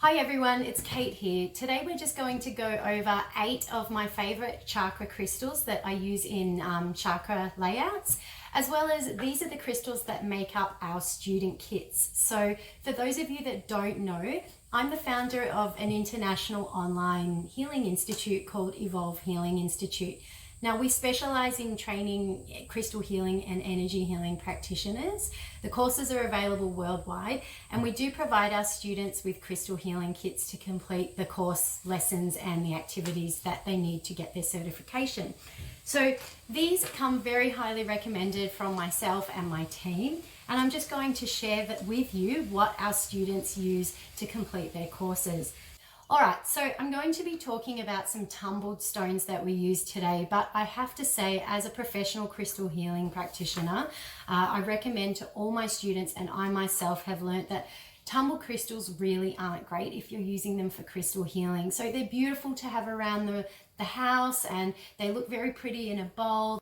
Hi everyone, it's Kate here. Today we're just going to go over 8 of my favorite chakra crystals that I use in chakra layouts, as well as these are the crystals that make up our student kits. So for those of you that don't know, I'm the founder of an international online healing institute called Evolve Healing Institute. Now, we specialize in training crystal healing and energy healing practitioners. The courses are available worldwide, and we do provide our students with crystal healing kits to complete the course lessons and the activities that they need to get their certification. So these come very highly recommended from myself and my team, and I'm just going to share that with you what our students use to complete their courses. All right, so I'm going to be talking about some tumbled stones that we use today, but I have to say, as a professional crystal healing practitioner, I recommend to all my students, and I myself have learnt that tumbled crystals really aren't great if you're using them for crystal healing. So they're beautiful to have around the house, and they look very pretty in a bowl.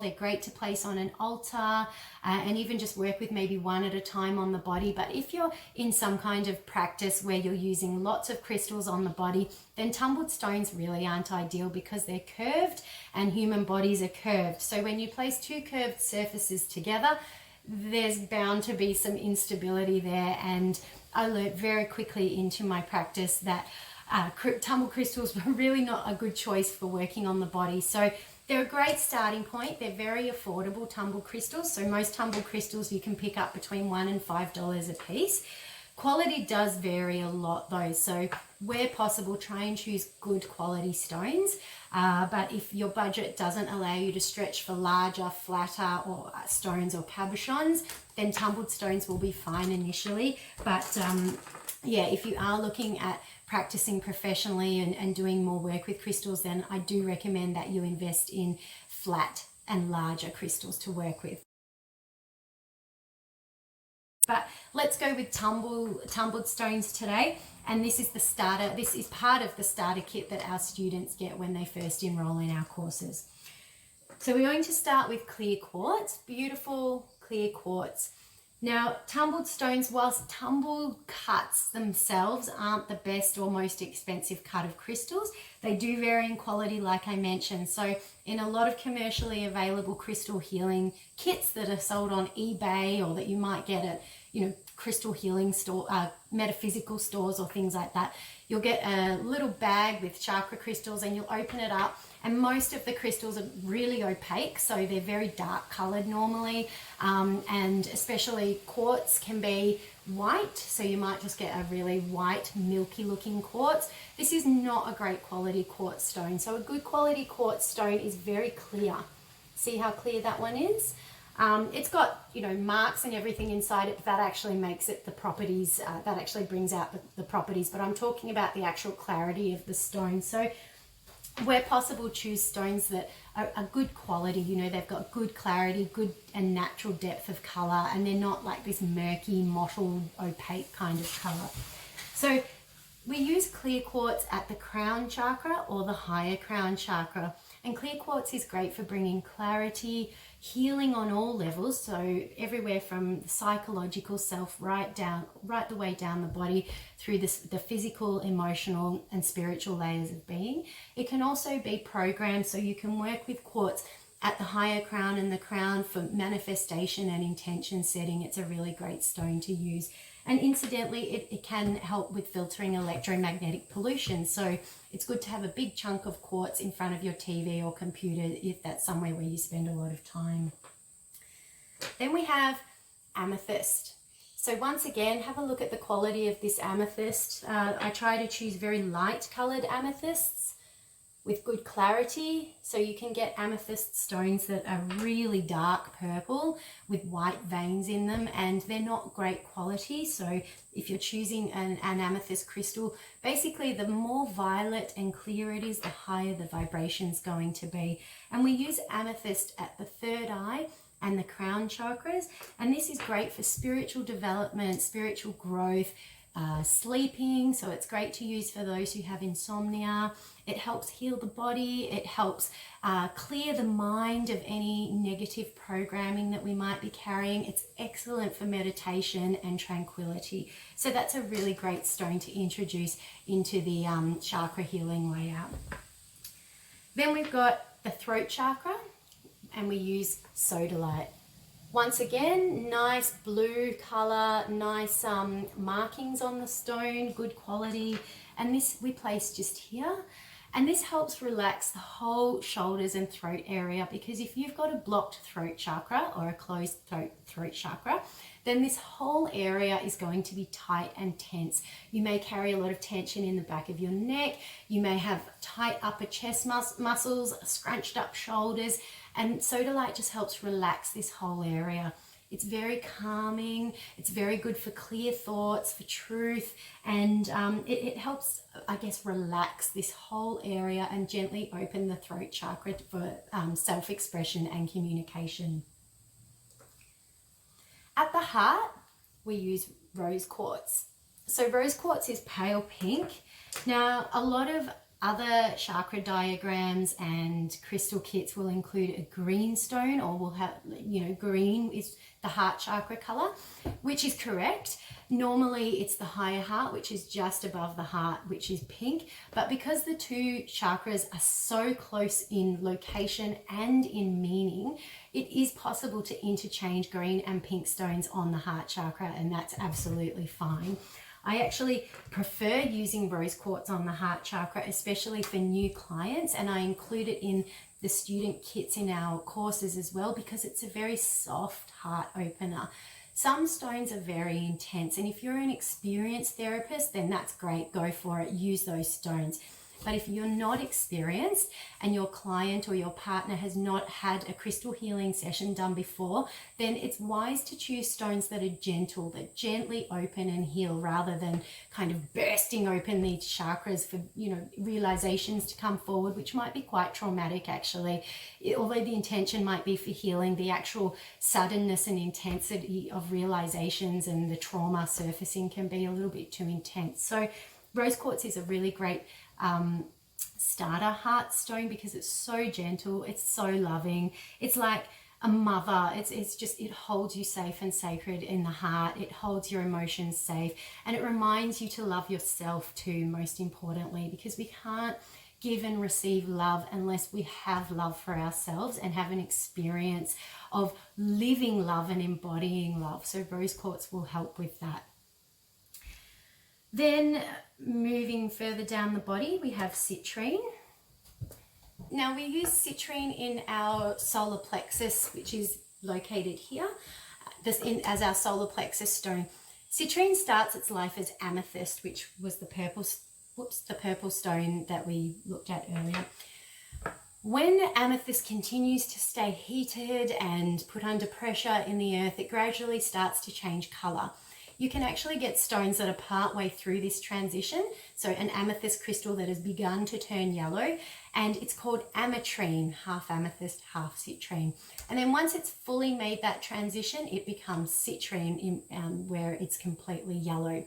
They're great to place on an altar and even just work with maybe one at a time on the body. But if you're in some kind of practice where you're using lots of crystals on the body, then tumbled stones really aren't ideal because they're curved and human bodies are curved. So when you place two curved surfaces together, there's bound to be some instability there. And I learned very quickly into my practice that tumbled crystals were really not a good choice for working on the body. So they're a great starting point. They're very affordable, tumbled crystals. So most tumbled crystals you can pick up between $1 and $5 a piece. Quality does vary a lot though. So where possible, try and choose good quality stones. But if your budget doesn't allow you to stretch for larger, flatter or stones or cabochons, then tumbled stones will be fine initially. But yeah, if you are looking at practicing professionally and doing more work with crystals, then I do recommend that you invest in flat and larger crystals to work with. But let's go with tumbled stones today. And this is the starter. This is part of the starter kit that our students get when they first enroll in our courses. So we're going to start with clear quartz, beautiful clear quartz. Now, tumbled stones, whilst tumbled cuts themselves aren't the best or most expensive cut of crystals, they do vary in quality, like I mentioned. So in a lot of commercially available crystal healing kits that are sold on eBay or that you might get at, crystal healing store, metaphysical stores or things like that, you'll get a little bag with chakra crystals and you'll open it up, and most of the crystals are really opaque, so they're very dark colored normally, and especially quartz can be white, so you might just get a really white milky looking quartz. This is not a great quality quartz stone. So a good quality quartz stone is very clear. See how clear that one is? It's got, marks and everything inside it. That actually makes it the properties, that actually brings out the properties, but I'm talking about the actual clarity of the stone. So where possible, choose stones that are good quality. They've got good clarity, good and natural depth of color, and they're not like this murky, mottled, opaque kind of color. So we use clear quartz at the crown chakra or the higher crown chakra. And clear quartz is great for bringing clarity, healing on all levels. So everywhere from the psychological self right the way down the body through the physical, emotional and spiritual layers of being. It can also be programmed, so you can work with quartz at the higher crown and the crown for manifestation and intention setting. It's a really great stone to use. And incidentally, it can help with filtering electromagnetic pollution. So it's good to have a big chunk of quartz in front of your TV or computer if that's somewhere where you spend a lot of time. Then we have amethyst. So once again, have a look at the quality of this amethyst. I try to choose very light colored amethysts with good clarity. So you can get amethyst stones that are really dark purple with white veins in them, and they're not great quality. So if you're choosing an amethyst crystal, basically the more violet and clear it is, the higher the vibration is going to be. And we use amethyst at the third eye and the crown chakras, and this is great for spiritual development, spiritual growth, sleeping, so it's great to use for those who have insomnia. It helps heal the body. It helps clear the mind of any negative programming that we might be carrying. It's excellent for meditation and tranquility. So that's a really great stone to introduce into the chakra healing layout. Then we've got the throat chakra, and we use sodalite. Once again, nice blue color, nice markings on the stone, good quality. And this we place just here. And this helps relax the whole shoulders and throat area, because if you've got a blocked throat chakra or a closed throat chakra, then this whole area is going to be tight and tense. You may carry a lot of tension in the back of your neck. You may have tight upper chest muscles, scrunched up shoulders, and sodalite just helps relax this whole area. It's very calming. It's very good for clear thoughts, for truth, and it helps, I guess, relax this whole area and gently open the throat chakra for self-expression and communication. At the heart, we use rose quartz. So rose quartz is pale pink. Now, a lot of other chakra diagrams and crystal kits will include a green stone, or will have, green is the heart chakra color, which is correct. Normally it's the higher heart, which is just above the heart, which is pink. But because the two chakras are so close in location and in meaning, it is possible to interchange green and pink stones on the heart chakra, and that's absolutely fine. I actually prefer using rose quartz on the heart chakra, especially for new clients, and I include it in the student kits in our courses as well, because it's a very soft heart opener. Some stones are very intense, and if you're an experienced therapist, then that's great, go for it, use those stones. But if you're not experienced and your client or your partner has not had a crystal healing session done before, then it's wise to choose stones that are gentle, that gently open and heal, rather than kind of bursting open these chakras for, realizations to come forward, which might be quite traumatic actually. Although the intention might be for healing, the actual suddenness and intensity of realizations and the trauma surfacing can be a little bit too intense. So rose quartz is a really great starter heart stone, because it's so gentle, it's so loving, it's like a mother. It holds you safe and sacred in the heart. It holds your emotions safe, and it reminds you to love yourself too, most importantly, because we can't give and receive love unless we have love for ourselves and have an experience of living love and embodying love. So rose quartz will help with that. Then moving further down the body, we have citrine. Now we use citrine in our solar plexus, which is located here, as our solar plexus stone. Citrine starts its life as amethyst, which was the purple stone that we looked at earlier. When amethyst continues to stay heated and put under pressure in the earth, it gradually starts to change color. You can actually get stones that are partway through this transition. So an amethyst crystal that has begun to turn yellow, and it's called ametrine, half amethyst, half citrine. And then once it's fully made that transition, it becomes citrine, where it's completely yellow.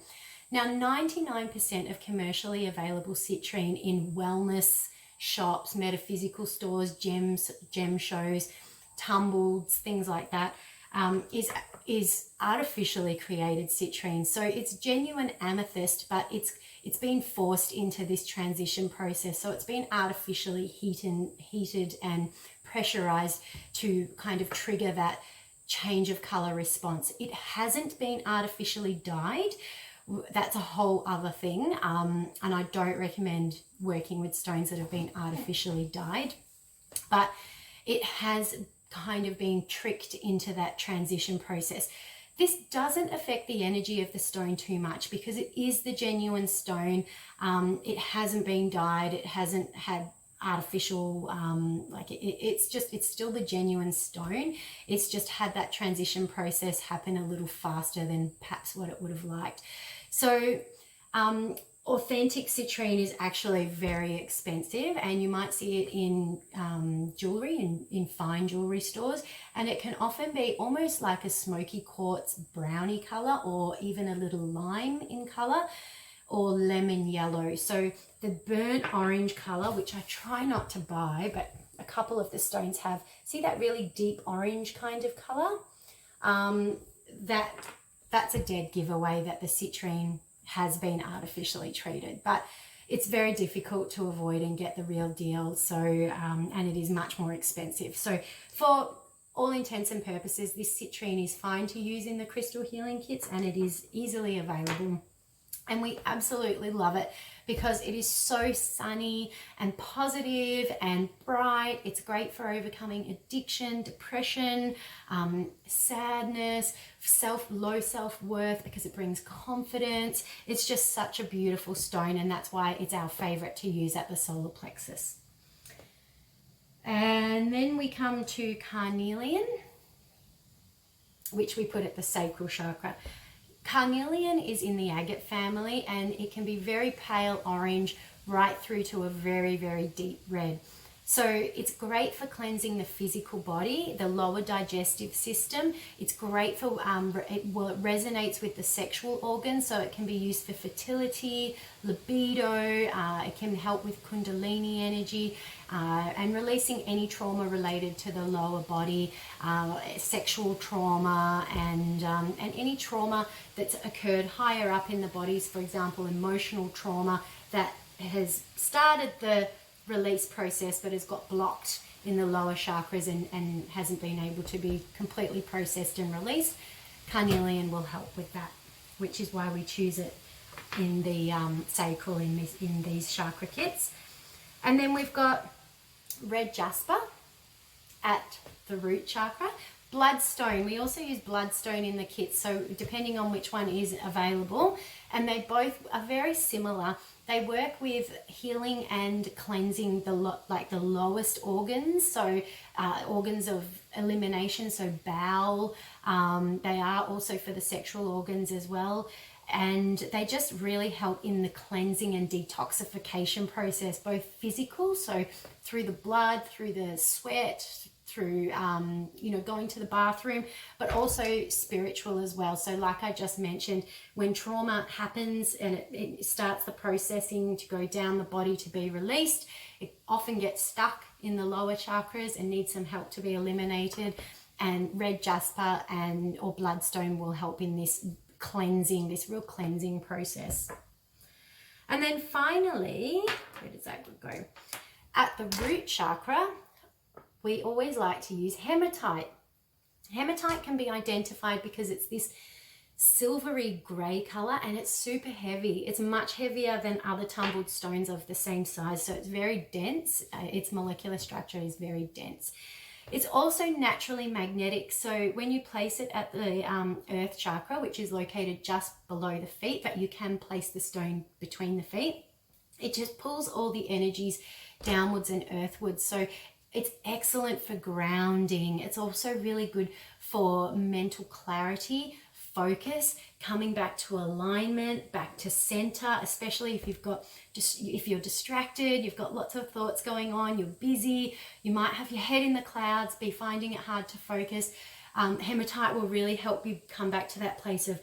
Now, 99% of commercially available citrine in wellness shops, metaphysical stores, gem shows, tumbles, things like that, is artificially created citrine. So it's genuine amethyst, but it's been forced into this transition process. So it's been artificially heated and pressurized to kind of trigger that change of color response. It hasn't been artificially dyed. That's a whole other thing, and I don't recommend working with stones that have been artificially dyed, but it has kind of being tricked into that transition process. This doesn't affect the energy of the stone too much, because it is the genuine stone. It hasn't been dyed, it hasn't had artificial, it's still the genuine stone. It's just had that transition process happen a little faster than perhaps what it would have liked. So Authentic citrine is actually very expensive, and you might see it in jewelry, in fine jewelry stores, and it can often be almost like a smoky quartz brownie color, or even a little lime in color, or lemon yellow. So the burnt orange color, which I try not to buy, but a couple of the stones have, see that really deep orange kind of color? That's a dead giveaway that the citrine has been artificially treated, but it's very difficult to avoid and get the real deal. So and it is much more expensive. So for all intents and purposes, this citrine is fine to use in the crystal healing kits, and it is easily available. And we absolutely love it because it is so sunny and positive and bright. It's great for overcoming addiction, depression, sadness, low self-worth, because it brings confidence. It's just such a beautiful stone, and that's why it's our favorite to use at the solar plexus. And then we come to carnelian, which we put at the sacral chakra. Carnelian is in the agate family, and it can be very pale orange right through to a very, very deep red. So it's great for cleansing the physical body, the lower digestive system. It's great for, it resonates with the sexual organs, so it can be used for fertility, libido, it can help with kundalini energy, and releasing any trauma related to the lower body, sexual trauma, and any trauma that's occurred higher up in the bodies, for example, emotional trauma that has started the release process but has got blocked in the lower chakras and hasn't been able to be completely processed and released. Carnelian will help with that, which is why we choose it in the sacral in these chakra kits. And then we've got red jasper at the root chakra. Bloodstone, we also use bloodstone in the kit, so depending on which one is available, and they both are very similar. They work with healing and cleansing the lowest organs, so organs of elimination, so bowel. They are also for the sexual organs as well, and they just really help in the cleansing and detoxification process, both physical, so through the blood, through the sweat, through going to the bathroom, but also spiritual as well. So like I just mentioned, when trauma happens and it starts the processing to go down the body to be released, it often gets stuck in the lower chakras and needs some help to be eliminated, and red jasper or bloodstone will help in this cleansing, this real cleansing process. And then finally, where does that go? At the root chakra, we always like to use hematite. Hematite can be identified because it's this silvery grey colour, and it's super heavy. It's much heavier than other tumbled stones of the same size, so it's very dense. Its molecular structure is very dense. It's also naturally magnetic, so when you place it at the earth chakra, which is located just below the feet, but you can place the stone between the feet, it just pulls all the energies downwards and earthwards. So it's excellent for grounding. It's also really good for mental clarity, focus, coming back to alignment, back to center, especially if if you're distracted, you've got lots of thoughts going on, you're busy, you might have your head in the clouds, be finding it hard to focus. Hematite will really help you come back to that place of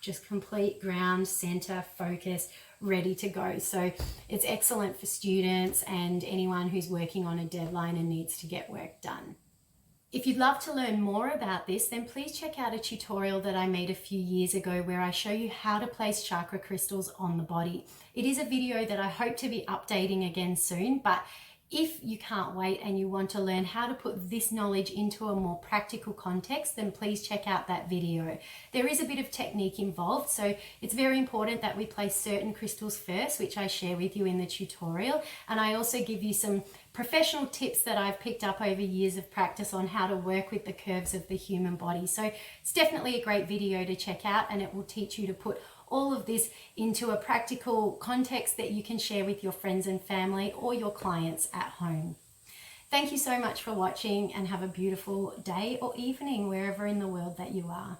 just complete ground, center, focus, ready to go. So it's excellent for students and anyone who's working on a deadline and needs to get work done. If you'd love to learn more about this, then please check out a tutorial that I made a few years ago where I show you how to place chakra crystals on the body. It is a video that I hope to be updating again soon, but if you can't wait and you want to learn how to put this knowledge into a more practical context, then please check out that video. There is a bit of technique involved, so it's very important that we place certain crystals first, which I share with you in the tutorial. And I also give you some professional tips that I've picked up over years of practice on how to work with the curves of the human body. So it's definitely a great video to check out, and it will teach you to put all of this into a practical context that you can share with your friends and family or your clients at home. Thank you so much for watching, and have a beautiful day or evening wherever in the world that you are.